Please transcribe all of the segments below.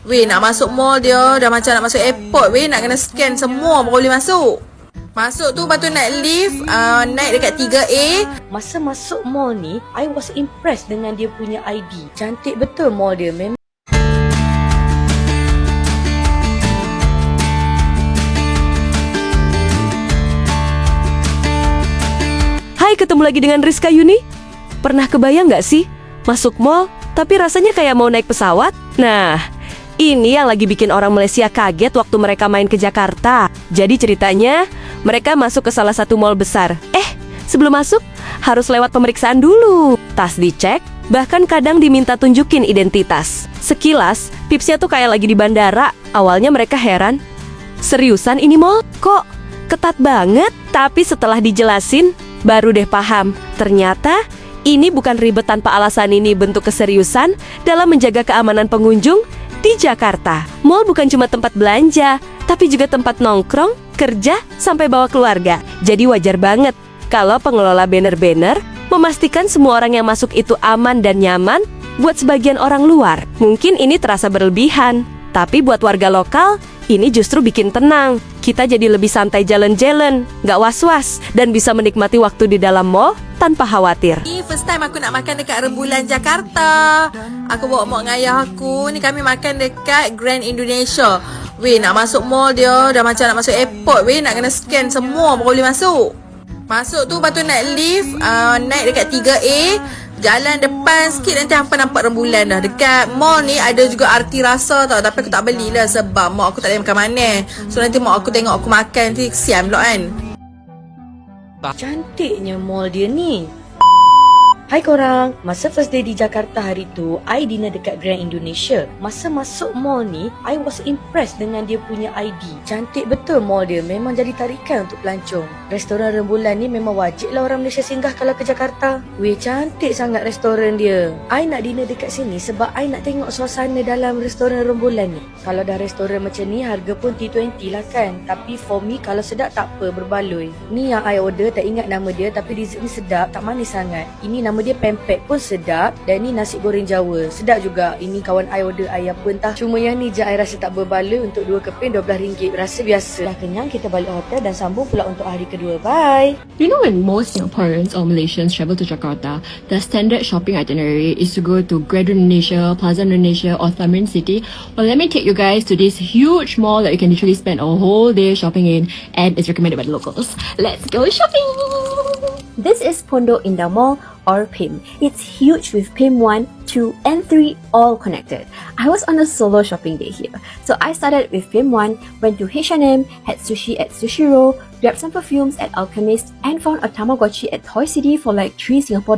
Weh, nak masuk mall dia dah macam nak masuk airport. Weh, nak kena scan semua baru boleh masuk. Masuk tu lepas tu naik lift, naik dekat 3A. Masa masuk mall ni, I was impressed dengan dia punya ID. Cantik betul mall dia. Memang Hai, ketemu lagi dengan Rizka Yuni. Pernah kebayang gak sih masuk mall tapi rasanya kayak mau naik pesawat? Nah, ini yang lagi bikin orang Malaysia kaget waktu mereka main ke Jakarta. Jadi ceritanya, mereka masuk ke salah satu mall besar. Sebelum masuk, harus lewat pemeriksaan dulu. Tas dicek, bahkan kadang diminta tunjukin identitas. Sekilas, tipsnya tuh kayak lagi di bandara. Awalnya mereka heran, seriusan ini mall? Kok ketat banget? Tapi setelah dijelasin, baru deh paham. Ternyata ini bukan ribet tanpa alasan, ini bentuk keseriusan dalam menjaga keamanan pengunjung di Jakarta. Mall bukan cuma tempat belanja, tapi juga tempat nongkrong, kerja, sampai bawa keluarga. Jadi wajar banget kalau pengelola banner-banner memastikan semua orang yang masuk itu aman dan nyaman. Buat sebagian orang luar, mungkin ini terasa berlebihan. Tapi buat warga lokal, ini justru bikin tenang. Kita jadi lebih santai jalan-jalan, gak was-was, dan bisa menikmati waktu di dalam mall tanpa khawatir. Ni first time aku nak makan dekat Rembulan Jakarta. Aku bawa mak dengan ayah aku. Ni kami makan dekat Grand Indonesia. Weh, nak masuk mall dia dah macam nak masuk airport. Weh, nak kena scan semua baru boleh masuk. Masuk tu lepas tu naik lift, naik dekat 3A. Jalan depan sikit nanti hampa nampak Rembulan dah. Dekat mall ni ada juga arti rasa tau. Tapi aku tak belilah sebab mak aku tak boleh makan mana. So nanti mak aku tengok aku makan nanti kesian pula kan. cantiknya mall dia ni. Hai korang, masa first day di Jakarta hari tu, I dinner dekat Grand Indonesia. Masa masuk mall ni, I was impressed dengan dia punya ID. Cantik betul mall dia, memang jadi tarikan untuk pelancong. Restoran Rembulan ni memang wajib lah orang Malaysia singgah kalau ke Jakarta. Weh, cantik sangat restoran dia. I nak dinner dekat sini sebab I nak tengok suasana dalam restoran Rembulan ni. Kalau dah restoran macam ni, harga pun T20 lah kan. Tapi for me, kalau sedap tak apa, berbaloi. Ni yang I order, tak ingat nama dia, tapi dessert ni sedap, tak manis sangat. Ini nama dia pempek pun sedap. Dan ni nasi goreng Jawa, sedap juga. Ini kawan I order, I apa entah. Cuma yang ni je I rasa tak berbaloi. Untuk 2 keping RM12, rasa biasa. Dah kenyang, kita balik hotel dan sambung pula untuk hari kedua. Bye. You know, when most Singaporeans or Malaysians travel to Jakarta, the standard shopping itinerary is to go to Grand Indonesia, Plaza Indonesia or Tamrin City. Well, let me take you guys to this huge mall that you can literally spend a whole day shopping in, and it's recommended by the locals. Let's go shopping! This is Pondok Indah Mall, or PIM. It's huge with PIM 1, 2 and 3 all connected. I was on a solo shopping day here. So I started with PIM 1, went to H&M, had sushi at Sushiro, grabbed some perfumes at Alchemist and found a Tamagotchi at Toy City for like $3 Singapore.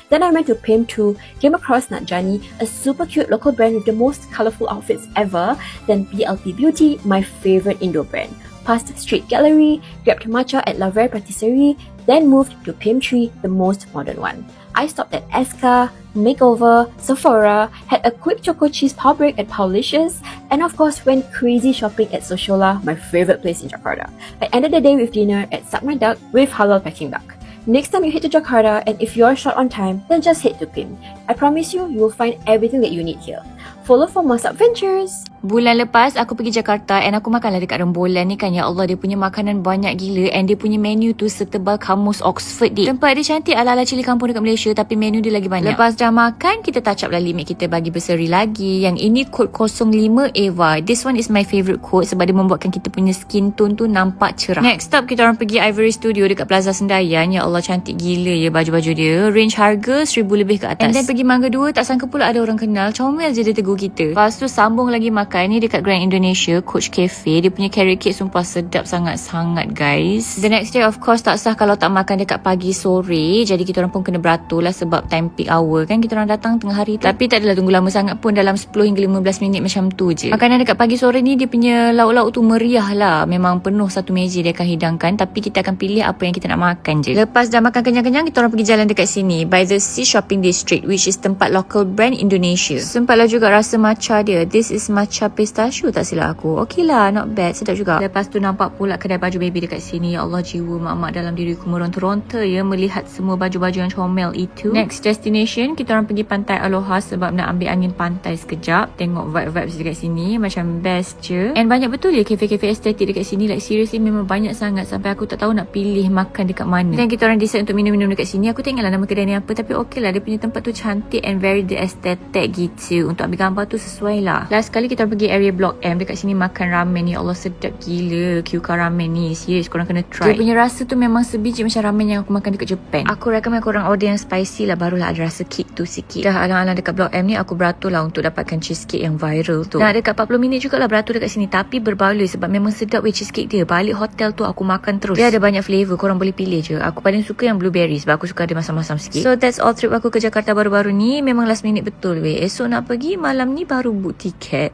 Then I went to PIM 2, came across Natjani, a super cute local brand with the most colourful outfits ever. Then BLP Beauty, my favourite Indo brand. Past Street Gallery, grabbed matcha at La Vraie Patisserie, then moved to PIM 3, the most modern one. I stopped at Eska, Makeover, Sephora, had a quick choco cheese power break at Powlicious, and of course went crazy shopping at Sociola, my favourite place in Jakarta. I ended the day with dinner at Suck My Duck with halal Peking duck. Next time you head to Jakarta, and if you're short on time, then just head to PIM. I promise you, you will find everything that you need here. Follow for more adventures. Bulan lepas aku pergi Jakarta and aku makanlah dekat Rembulan ni kan. Ya Allah, dia punya makanan banyak gila and dia punya menu tu setebal kamus Oxford dik. Tempat dia cantik ala-ala cili kampung dekat Malaysia, tapi menu dia lagi banyak. Lepas dah makan, kita touch up lah limit kita bagi berseri lagi. Yang ini kod 05 Eva. This one is my favourite code sebab dia membuatkan kita punya skin tone tu nampak cerah. Next up, kita orang pergi Ivory Studio dekat Plaza Sendayan. Ya Allah, cantik gila ya baju-baju dia. Range harga RM1,000 lebih ke atas. And then pergi Mangga 2, tak sangka pula ada orang kenal. Comel je dia tegur kita. Lepas tu sambung lagi makan ni dekat Grand Indonesia, Coach Cafe. Dia punya carrot cake sumpah sedap sangat-sangat guys. The next day of course tak sah kalau tak makan dekat pagi sore. Jadi kita orang pun kena beratur lah sebab time peak hour kan. Kita orang datang tengah hari tu. Tapi tak adalah tunggu lama sangat pun, dalam 10 hingga 15 minit macam tu je. Makanan dekat pagi sore ni dia punya lauk-lauk tu meriah lah. Memang penuh satu meja dia akan hidangkan. Tapi kita akan pilih apa yang kita nak makan je. Lepas dah makan kenyang-kenyang, kita orang pergi jalan dekat sini by the Sea Shopping District, which is tempat local brand Indonesia. Sempatlah juga rasa matcha dia. This is matcha pistachio tak silap aku. Okay lah, not bad, sedap juga. Lepas tu nampak pula kedai baju baby dekat sini. Ya Allah, jiwa mak-mak dalam diriku meronta-ronta ya melihat semua baju-baju yang comel itu. Next destination, kita orang pergi pantai Aloha sebab nak ambil angin pantai sekejap. Tengok vibes dekat sini macam best je. And banyak betul ya kafe-kafe estetik dekat sini. Like seriously memang banyak sangat sampai aku tak tahu nak pilih makan dekat mana. Dan kita orang decide untuk minum-minum dekat sini. Aku tak ingatlah nama kedai ni apa, tapi okey lah, dia punya tempat tu cantik and very the aesthetic gitu. Untuk ambil gambar tu sesuai lah. Last kali kita pergi area Blok M. Dekat sini makan ramen ni. Allah, sedap gila Kyuka ramen ni. Serius, korang kena try. Dia punya rasa tu memang sebiji macam ramen yang aku makan dekat Japan. Aku recommend korang order yang spicy lah, barulah ada rasa kick tu sikit. Dah alang-alang dekat Blok M ni, aku beratur lah untuk dapatkan cheesecake yang viral tu. Nak dekat 40 minit jugalah beratur dekat sini. Tapi berbaloi sebab memang sedap cheesecake dia. Balik hotel tu aku makan terus. Dia ada banyak flavour, korang boleh pilih je. Aku paling suka yang blueberry sebab aku suka ada masam-masam sikit. So that's all trip aku ke Jakarta baru-baru ni. Memang last minute betul weh. Esok nak pergi, malam ni baru book tiket.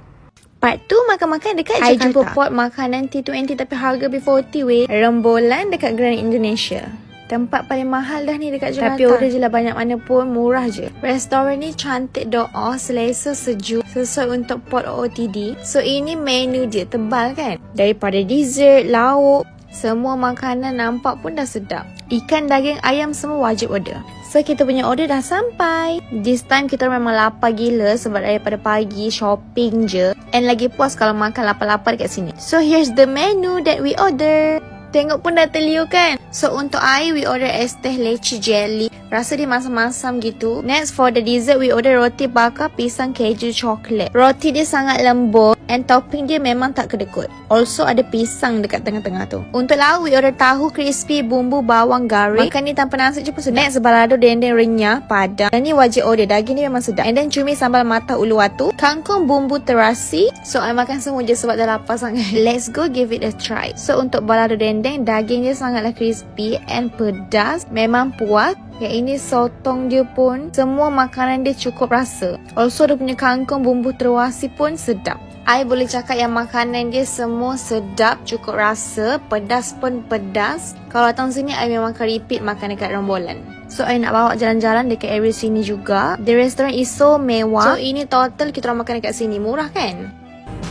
Part 2 makan-makan dekat Jakarta. I jumpa pot makanan T20 tapi harga B40 weh. Rembolan dekat Grand Indonesia. Tempat paling mahal dah ni dekat Jakarta. Tapi order je lah banyak mana pun, murah je. Restoran ni cantik doa, selesa sejuk, sesuai untuk pot OOTD. So ini menu dia, tebal kan? Daripada dessert, lauk, semua makanan nampak pun dah sedap. Ikan, daging, ayam semua wajib order. So kita punya order dah sampai. This time kita memang lapar gila sebab daripada pagi shopping je. And lagi puas kalau makan lapar-lapar dekat sini. So here's the menu that we order. Tengok pun dah terliur kan? So untuk air we order es teh leci jelly. Rasa dia masam-masam gitu. Next for the dessert we order roti bakar pisang keju coklat. Roti dia sangat lembut and topping dia memang tak kedekut. Also ada pisang dekat tengah-tengah tu. Untuk lauk we order tahu crispy bumbu bawang garing. Makan ni tanpa nasi je pun sedap. Next balado dendeng renyah padang. Dan ni wajib order, daging dia memang sedap. And then cumi sambal mata uluwatu, kangkung bumbu terasi. So I makan semua je sebab dah lapar sangat. Let's go give it a try. So untuk balado dendeng, daging dia sangatlah crispy and pedas. Memang puas. Yang ini sotong dia pun, semua makanan dia cukup rasa. Also dia punya kangkung bumbu terasi pun sedap. I boleh cakap yang makanan dia semua sedap, cukup rasa, pedas pun pedas. Kalau datang sini, I memang akan repeat makan dekat Rembolan. So, I nak bawa jalan-jalan dekat area sini juga. The restaurant is so mewah. So, ini total kita orang makan dekat sini. Murah kan?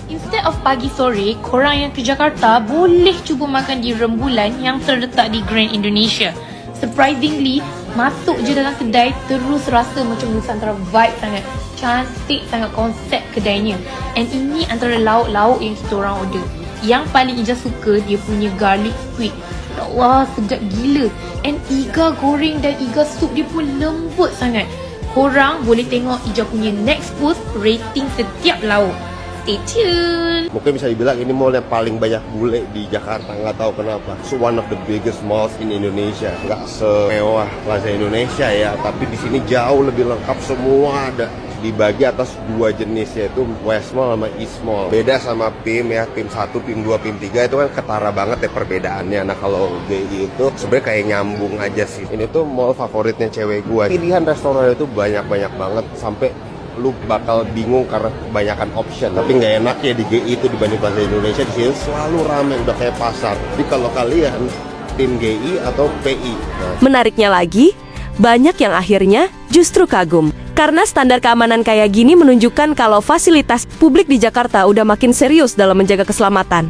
Instead of pagi sore, korang yang ke Jakarta boleh cuba makan di Rembulan yang terletak di Grand Indonesia. Surprisingly, masuk je dalam kedai terus rasa macam Nusantara vibe sangat. Cantik sangat konsep kedainya. And ini antara lauk-lauk yang kita orang order. Yang paling Ija suka dia punya garlic squid. Ya Allah, sedap gila. And iga goreng dan iga sup dia pun lembut sangat. Korang boleh tengok Ija punya next post rating setiap lauk. Stay tuned. Mungkin bisa dibilang ini mall yang paling banyak bule di Jakarta, nggak tahu kenapa. It's one of the biggest malls in Indonesia. Nggak semewah Plaza Indonesia ya, tapi di sini jauh lebih lengkap, semua ada. Dibagi atas dua jenis, yaitu West Mall sama East Mall. Beda sama PIM ya, PIM 1, PIM 2, PIM 3 itu kan ketara banget ya perbedaannya. Nah kalau GI itu sebenarnya kayak nyambung aja sih. Ini tuh mall favoritnya cewek gua. Pilihan restoran itu banyak-banyak banget sampai lu bakal bingung karena kebanyakan option. Tapi nggak enak ya di GI itu dibanding Plaza Indonesia, di sini selalu ramai, udah kayak pasar. Jadi kalau kalian tim GI atau PI. Menariknya lagi, banyak yang akhirnya justru kagum. Karena standar keamanan kayak gini menunjukkan kalau fasilitas publik di Jakarta udah makin serius dalam menjaga keselamatan.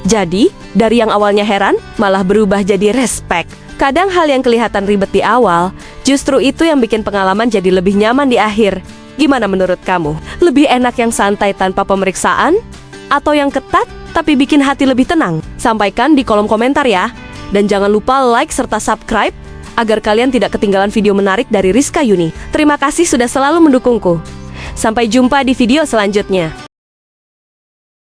Jadi, dari yang awalnya heran, malah berubah jadi respect. Kadang hal yang kelihatan ribet di awal, justru itu yang bikin pengalaman jadi lebih nyaman di akhir. Gimana menurut kamu? Lebih enak yang santai tanpa pemeriksaan? Atau yang ketat tapi bikin hati lebih tenang? Sampaikan di kolom komentar ya. Dan jangan lupa like serta subscribe agar kalian tidak ketinggalan video menarik dari Rizka Yuni. Terima kasih sudah selalu mendukungku. Sampai jumpa di video selanjutnya.